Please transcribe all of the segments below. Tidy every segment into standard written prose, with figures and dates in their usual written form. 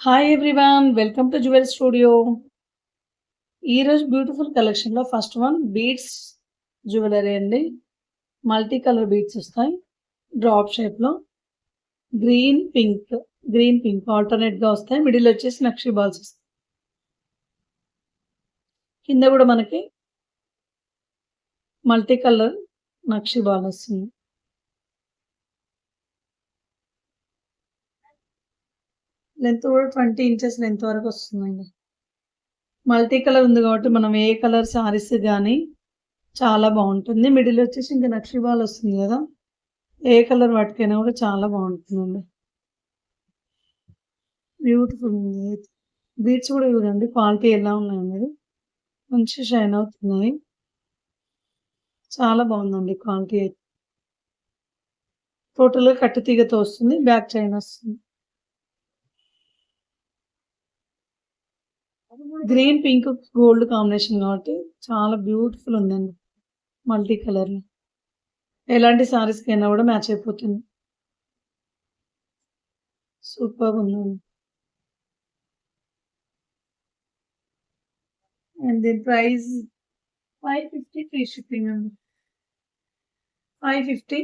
Hi everyone welcome to jewel studio. ఈరోజు beautiful కలెక్షన్లో first one beads jewellery అండి. Multi colour beads వస్తాయి drop షేప్లో. గ్రీన్ పింక్ గ్రీన్ పింక్ ఆల్టర్నేట్గా వస్తాయి. మిడిల్ వచ్చేసి నక్షి బాల్స్ వస్తాయి. కింద కూడా మనకి మల్టీ కలర్ నక్షి బాల్ వస్తుంది. లెంత్ కూడా 20 ఇంచెస్ లెంత్ వరకు వస్తుందండి. మల్టీ కలర్ ఉంది కాబట్టి మనం ఏ కలర్ సారీస్ కానీ చాలా బాగుంటుంది. మిడిల్ వచ్చేసి ఇంకా నక్షి బాల్ వస్తుంది కదా, ఏ కలర్ వాటికైనా కూడా చాలా బాగుంటుందండి. బ్యూటిఫుల్ ఉంది. బీడ్స్ కూడా చూడండి క్వాలిటీ ఎలా ఉన్నాయనేది. మంచి షైన్ అవుతున్నాయి. చాలా బాగుందండి క్వాలిటీ అయితే. టోటల్‌గా కట్టు తీగతో వస్తుంది. బ్యాక్ చైన్ వస్తుంది. గ్రీన్, పింక్, గోల్డ్ కాంబినేషన్ కాబట్టి చాలా బ్యూటిఫుల్ ఉందండి. మల్టీ కలర్‌లో. ఎలాంటి సారీస్‌కైనా కూడా మ్యాచ్ అయిపోతుంది. సూపర్‌గా ఉందండి. అండ్ దీని ప్రైస్ 550 ఫ్రీ షిప్పింగ్ అండి. 550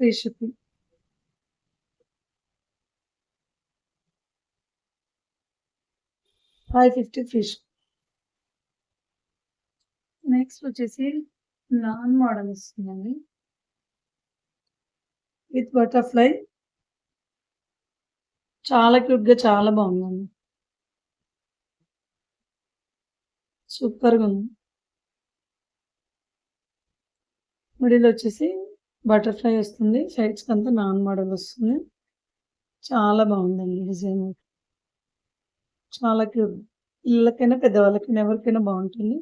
free shipping. 550 free shipping. Next వచ్చేసి నాన్ మోడల్ వస్తుందండి. With butterfly. చాలా క్యూట్‌గా చాలా బాగుందండి. సూపర్‌గా ఉంది. మిడిల్ వచ్చేసి బటర్‌ఫ్లై వస్తుంది. సైడ్స్‌కి అంతా నాన్ మోడల్ వస్తుంది. చాలా బాగుందండి డిజైన్. చాలా క్యూట్. పిల్లలకైనా, పెద్దవాళ్ళకైనా ఎవరికైనా బాగుంటుంది.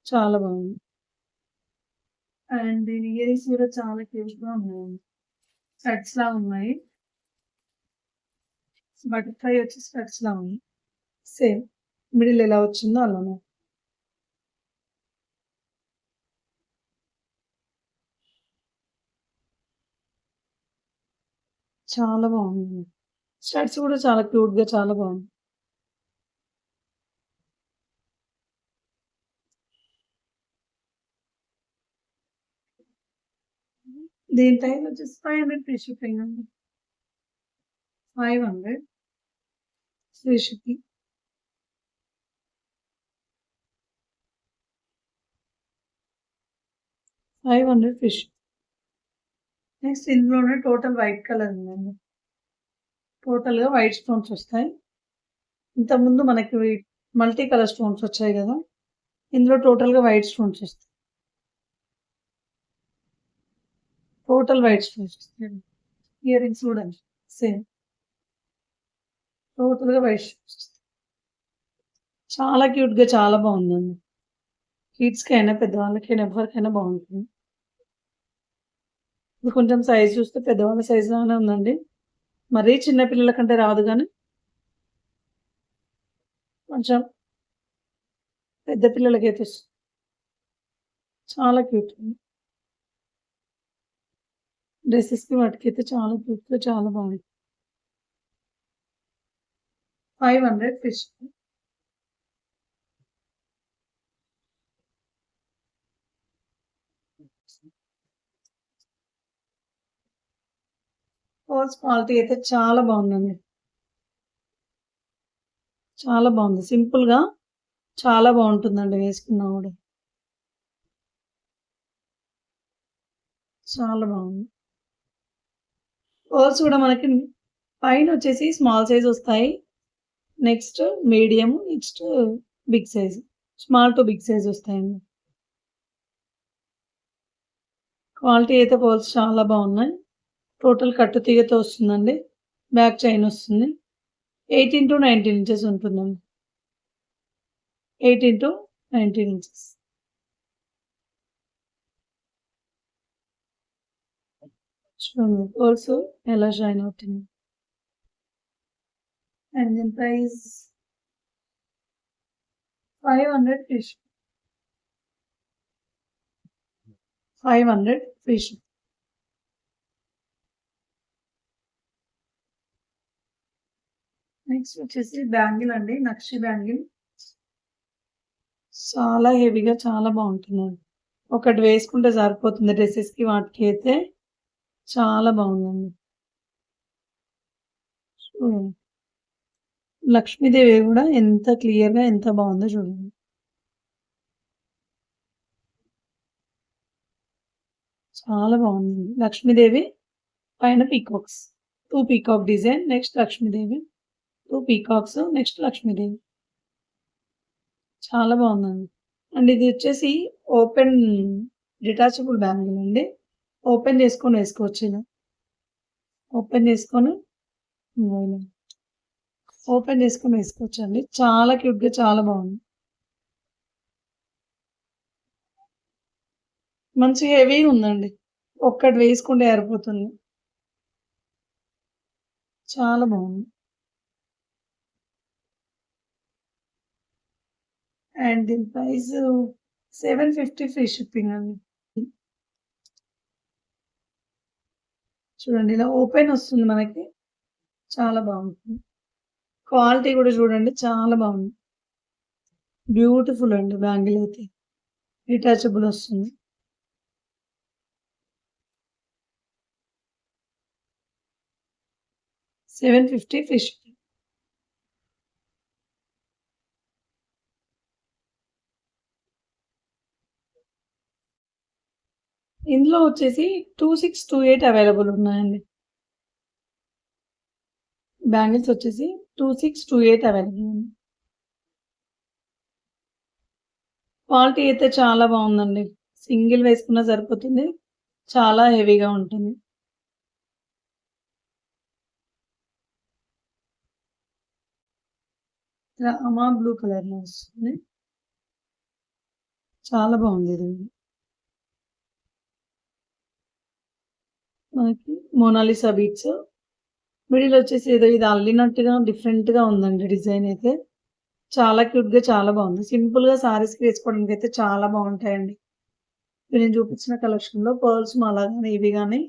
చాలా బాగుంది. అండ్ దీని ఇయరింగ్స్ కూడా చాలా క్యూట్‌గా ఉన్నాయండి. స్టడ్స్‌లా ఉన్నాయి. బటర్‌ఫ్లై వచ్చి స్టడ్స్‌లా ఉంది. సేమ్ మిడిల్ ఎలా వచ్చిందో అలానే. చాలా బాగుంది. స్టడ్స్ కూడా చాలా క్యూట్‌గా చాలా బాగుంది. దీని ప్రైస్ వచ్చేసి 500 ఫ్రీ షిప్పింగ్ అండి. 500 free shipping. 500 free shipping. Next ఇందులోనే టోటల్ వైట్ కలర్ ఉందండి. టోటల్‌గా వైట్ స్టోన్స్ వస్తాయి. ఇంతకుముందు మనకి మల్టీ కలర్ స్టోన్స్ వచ్చాయి కదా, ఇందులో టోటల్‌గా వైట్ స్టోన్స్ వస్తాయి. టోటల్ వైట్ స్టోన్స్ వస్తాయి. ఇయర్ రింగ్స్ కూడా సేమ్. టోటల్‌గా వైట్ స్టోన్స్ వస్తాయి. చాలా క్యూట్‌గా చాలా బాగుందండి. కిడ్స్‌కైనా, పెద్దవాళ్ళకైనా ఎవరికైనా బాగుంటుంది. ఇది కొంచెం సైజ్ చూస్తే పెద్దవాళ్ళ సైజ్ లానే ఉందండి. మరీ చిన్న పిల్లల కంటే రాదు గానీ, కొంచెం పెద్ద పిల్లలకైతే చాలా క్యూట్ ఉంది. డ్రెసెస్‌కి వాటికైతే చాలా క్యూట్‌గా చాలా బాగుంది. 500 ఫిష్. ఫాల్స్ క్వాలిటీ అయితే చాలా బాగుందండి. చాలా బాగుంది. సింపుల్‌గా చాలా బాగుంటుందండి వేసుకున్నా కూడా. చాలా బాగుంది. పర్ల్స్ కూడా మనకి పైనొచ్చేసి స్మాల్ సైజ్ వస్తాయి. Next medium, next big size. Small to big size వస్తాయండి. క్వాలిటీ అయితే పర్ల్స్ చాలా బాగున్నాయి. టోటల్ కట్టు తీగతో వస్తుందండి. బ్యాక్ చైన్ వస్తుంది. 18-19 ఇంచెస్ ఉంటుందండి. 18-19 ఇంచెస్. చూడండి పర్ల్స్ ఎలా షైన్ అవుతుంది. అండ్ దీని ప్రైస్ 500 ఫిష్. 500 ఫిష్. నెక్స్ట్ వచ్చేసి బ్యాంగిల్ అండి. నక్షి బ్యాంగిల్. చాలా హెవీగా చాలా బావుంటుందండి. ఒకటి వేసుకుంటే సరిపోతుంది డ్రెసెస్‌కి వాటికి అయితే చాలా బావుందండి. హ్మ్. లక్ష్మీదేవి గూడా ఎంత క్లియర్‌గా ఎంత బావుందో చూడండి. చాలా బావుందండి. లక్ష్మీదేవి పైన peacocks. 2 peacock design. Next Lakshmidevi. 2 peacocks. Next Lakshmidevi. చాలా బావుందండి. అండ్ ఇది వచ్చేసి ఓపెన్ డిటాచబుల్ బ్యాంగిల్ అండి. ఓపెన్ చేసుకొని వేసుకోవచ్చు ఇలా. ఓపెన్ చేసుకొని ఇగో ఇలా ఓపెన్ చేసుకొని వేసుకోవచ్చండి. చాలా క్యూట్‌గా చాలా బావుంది. మంచి హెవీగా ఉందండి. ఒక్కటి వేసుకుంటే సరిపోతుంది. చాలా బావుంది. అండ్ దీని ప్రైస్ 750 ఫ్రీ షిప్పింగ్ అండి. చూడండి ఇలా ఓపెన్ వస్తుంది మనకి. చాలా బావుంటుంది. క్వాలిటీ కూడా చూడండి చాలా బావుంది. బ్యూటిఫుల్ అండి బ్యాంగిల్ అయితే. డిటాచబుల్ వస్తుంది. 750 ఫ్రీ షిప్పింగ్. ఇందులో వచ్చేసి 2628 అవైలబుల్ ఉన్నాయండి. బ్యాంగిల్స్ వచ్చేసి 2628 అవైలబుల్ ఉంది. క్వాలిటీ అయితే చాలా బావుందండి. సింగిల్ వేసుకున్నా సరిపోతుంది. చాలా హెవీగా ఉంటుంది. రామా బ్లూ కలర్‌లో వస్తుంది. చాలా బావుంది ఇది. మనకి మోనాలిసా బీడ్స్. మిడిల్ వచ్చేసి ఏదో ఇది అల్లినట్టుగా డిఫరెంట్‌గా ఉందండి డిజైన్ అయితే. చాలా క్యూట్‌గా చాలా బావుంది. సింపుల్‌గా సారీస్‌కి వేసుకోవడానికైతే చాలా బావుంటాయండి. ఇప్పుడు నేను చూపించిన కలెక్షన్‌లో పర్ల్స్ మాల గాని, ఇవి గాని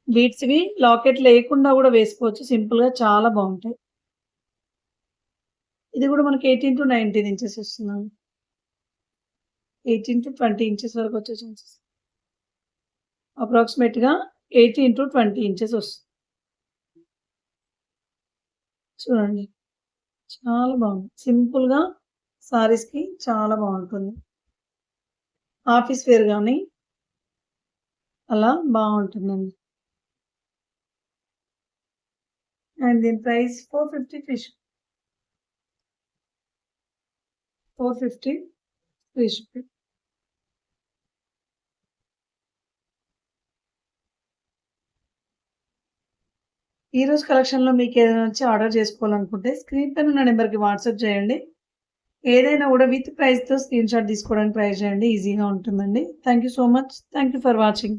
బీడ్స్‌వి లాకెట్ లేకుండా గూడా వేసుకోవచ్చు. సింపుల్‌గా చాలా బావుంటాయి. ఇది గూడా మనకి 18-19 ఇంచెస్ వస్తుందండి. 18-20 ఇంచెస్ వరకు వచ్చే ఛాన్సెస్. అప్రాక్సిమేట్‌గా 18-20 ఇంచెస్ వస్తుంది. చూడండి. చాలా బావుంది. సింపుల్‌గా సారీస్‌కి చాలా బావుంటుంది. ఆఫీస్ వేర్ గాని అలా బావుంటుందండి. అండ్ దీని price 450 free ship. 450 free shipping. ఈరోజు కలెక్షన్‌లో మీకేదైనా నచ్చి ఆర్డర్ చేసుకోవాలనుకుంటే స్క్రీన్ పైన ఉన్న నంబర్‌కి వాట్సాప్ చేయండి. ఏదైనా గూడా విత్ ప్రైస్‌తో స్క్రీన్‌షాట్ తీసుకోవడానికి ట్రై చేయండి. ఈజీగా ఉంటుందండి. Thank you so much. Thank you for watching.